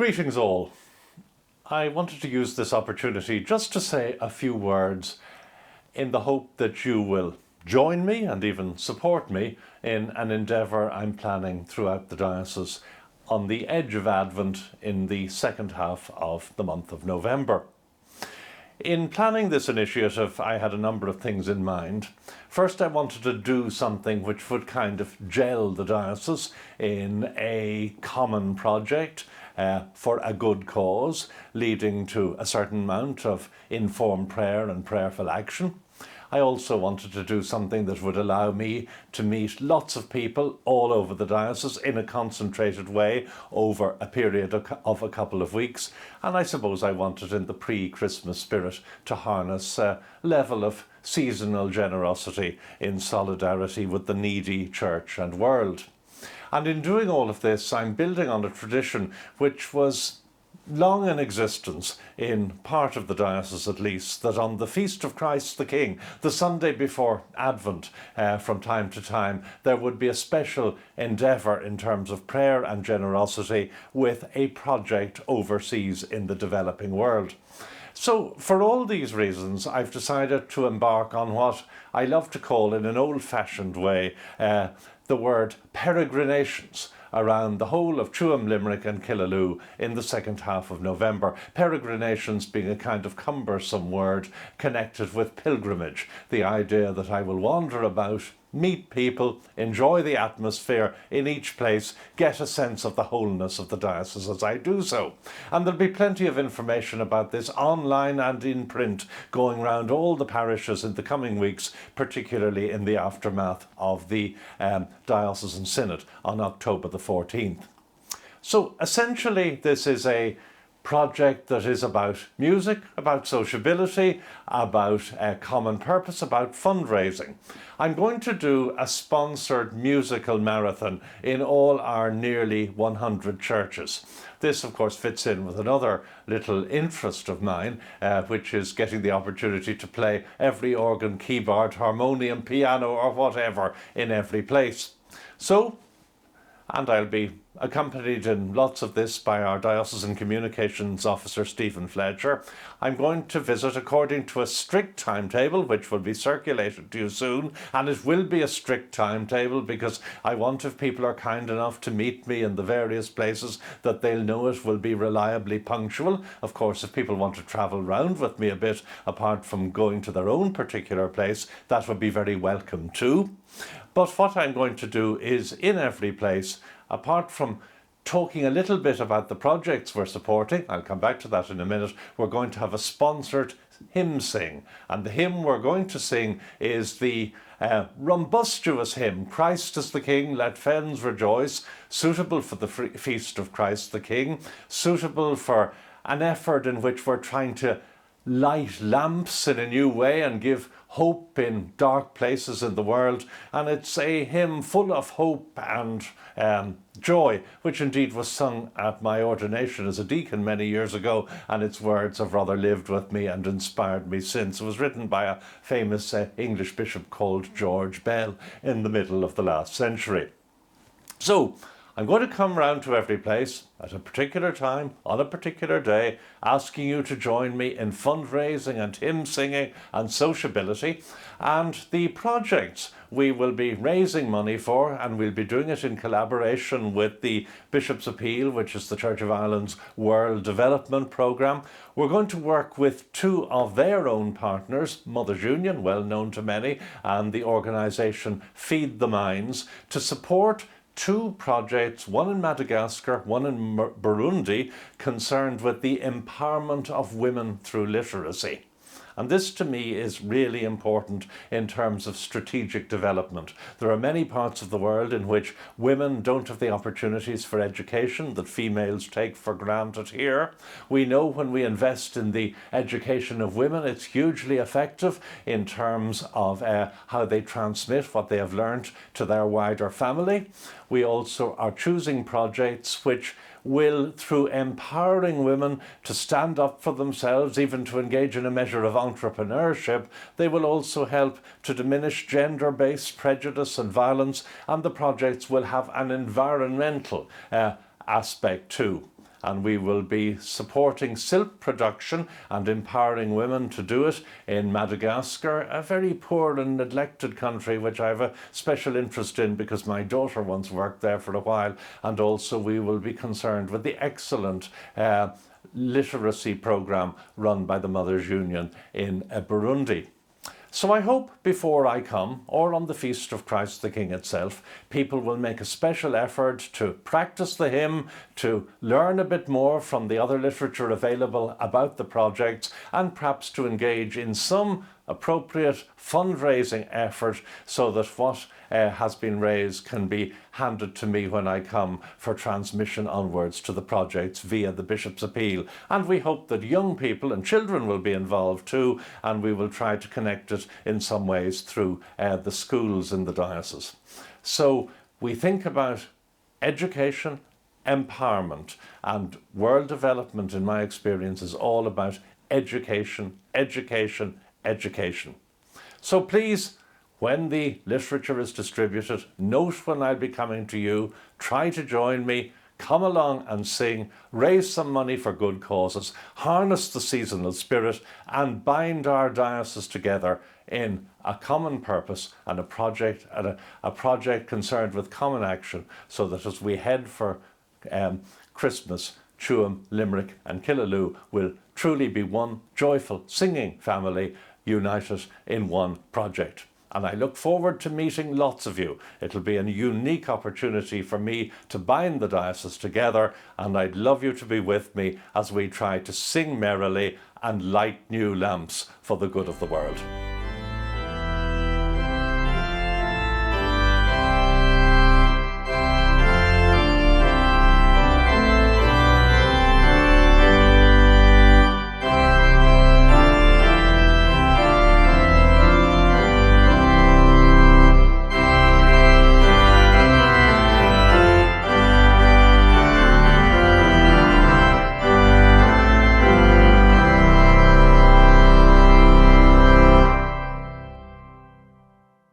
Greetings all. I wanted to use this opportunity just to say a few words in the hope that you will join me and even support me in an endeavour I'm planning throughout the diocese on the edge of Advent in the second half of the month of November. In planning this initiative, I had a number of things in mind. First, I wanted to do something which would kind of gel the diocese in a common project for a good cause, leading to a certain amount of informed prayer and prayerful action. I also wanted to do something that would allow me to meet lots of people all over the diocese in a concentrated way over a period of a couple of weeks. And I suppose I wanted, in the pre-Christmas spirit, to harness a level of seasonal generosity in solidarity with the needy church and world. And in doing all of this, I'm building on a tradition which was long in existence, in part of the diocese at least, that on the Feast of Christ the King, the Sunday before Advent, from time to time, there would be a special endeavour in terms of prayer and generosity with a project overseas in the developing world. So for all these reasons, I've decided to embark on what I love to call, in an old-fashioned way, the word peregrinations around the whole of Tuam, Limerick and Killaloe in the second half of November. Peregrinations being a kind of cumbersome word connected with pilgrimage, the idea that I will wander about, meet people, enjoy the atmosphere in each place, get a sense of the wholeness of the diocese as I do so. And there'll be plenty of information about this online and in print going around all the parishes in the coming weeks, particularly in the aftermath of the Diocesan Synod on October the 14th. So essentially this is a project that is about music, about sociability, about a common purpose, about fundraising. I'm going to do a sponsored musical marathon in all our nearly 100 churches. This, of course, fits in with another little interest of mine, which is getting the opportunity to play every organ, keyboard, harmonium, piano, or whatever in every place. So, and I'll be accompanied in lots of this by our Diocesan Communications Officer, Stephen Fletcher. I'm going to visit according to a strict timetable, which will be circulated to you soon, and it will be a strict timetable because I want, if people are kind enough to meet me in the various places, that they'll know it will be reliably punctual. Of course, if people want to travel round with me a bit, apart from going to their own particular place, that would be very welcome too. But what I'm going to do is, in every place, apart from talking a little bit about the projects we're supporting, I'll come back to that in a minute, we're going to have a sponsored hymn sing. And the hymn we're going to sing is the rumbustious hymn, Christ is the King, let fens rejoice, suitable for the Feast of Christ the King, suitable for an effort in which we're trying to light lamps in a new way and give hope in dark places in the world. And it's a hymn full of hope and joy, which indeed was sung at my ordination as a deacon many years ago, and its words have rather lived with me and inspired me since. It was written by a famous English bishop called George Bell in the middle of the last century. So I'm going to come round to every place at a particular time, on a particular day, asking you to join me in fundraising and hymn singing and sociability. And the projects we will be raising money for, and we'll be doing it in collaboration with the Bishop's Appeal, which is the Church of Ireland's World Development Programme. We're going to work with two of their own partners, Mothers Union, well known to many, and the organisation Feed the Minds, to support two projects, one in Madagascar, one in Burundi, concerned with the empowerment of women through literacy. And this to me is really important in terms of strategic development. There are many parts of the world in which women don't have the opportunities for education that females take for granted here. We know when we invest in the education of women, it's hugely effective in terms of how they transmit what they have learned to their wider family. We also are choosing projects which will, through empowering women to stand up for themselves, even to engage in a measure of entrepreneurship, they will also help to diminish gender-based prejudice and violence, and the projects will have an environmental aspect too. and we will be supporting silk production and empowering women to do it in Madagascar, a very poor and neglected country which I have a special interest in because my daughter once worked there for a while. And also we will be concerned with the excellent literacy program run by the Mothers Union in Burundi. So I hope before I come, or on the Feast of Christ the King itself, people will make a special effort to practice the hymn, to learn a bit more from the other literature available about the project, and perhaps to engage in some appropriate fundraising effort so that what has been raised can be handed to me when I come for transmission onwards to the projects via the Bishop's Appeal. And we hope that young people and children will be involved too, and we will try to connect it in some ways through the schools in the diocese. So we think about education, empowerment, and world development, in my experience, is all about education, education, education. So please, when the literature is distributed, note when I'll be coming to you, try to join me, come along and sing, raise some money for good causes, harness the seasonal spirit, and bind our diocese together in a common purpose and a project concerned with common action, so that as we head for Christmas, Tuam, Limerick and Killaloe will truly be one joyful singing family united in one project. And I look forward to meeting lots of you. It'll be a unique opportunity for me to bind the diocese together, and I'd love you to be with me as we try to sing merrily and light new lamps for the good of the world.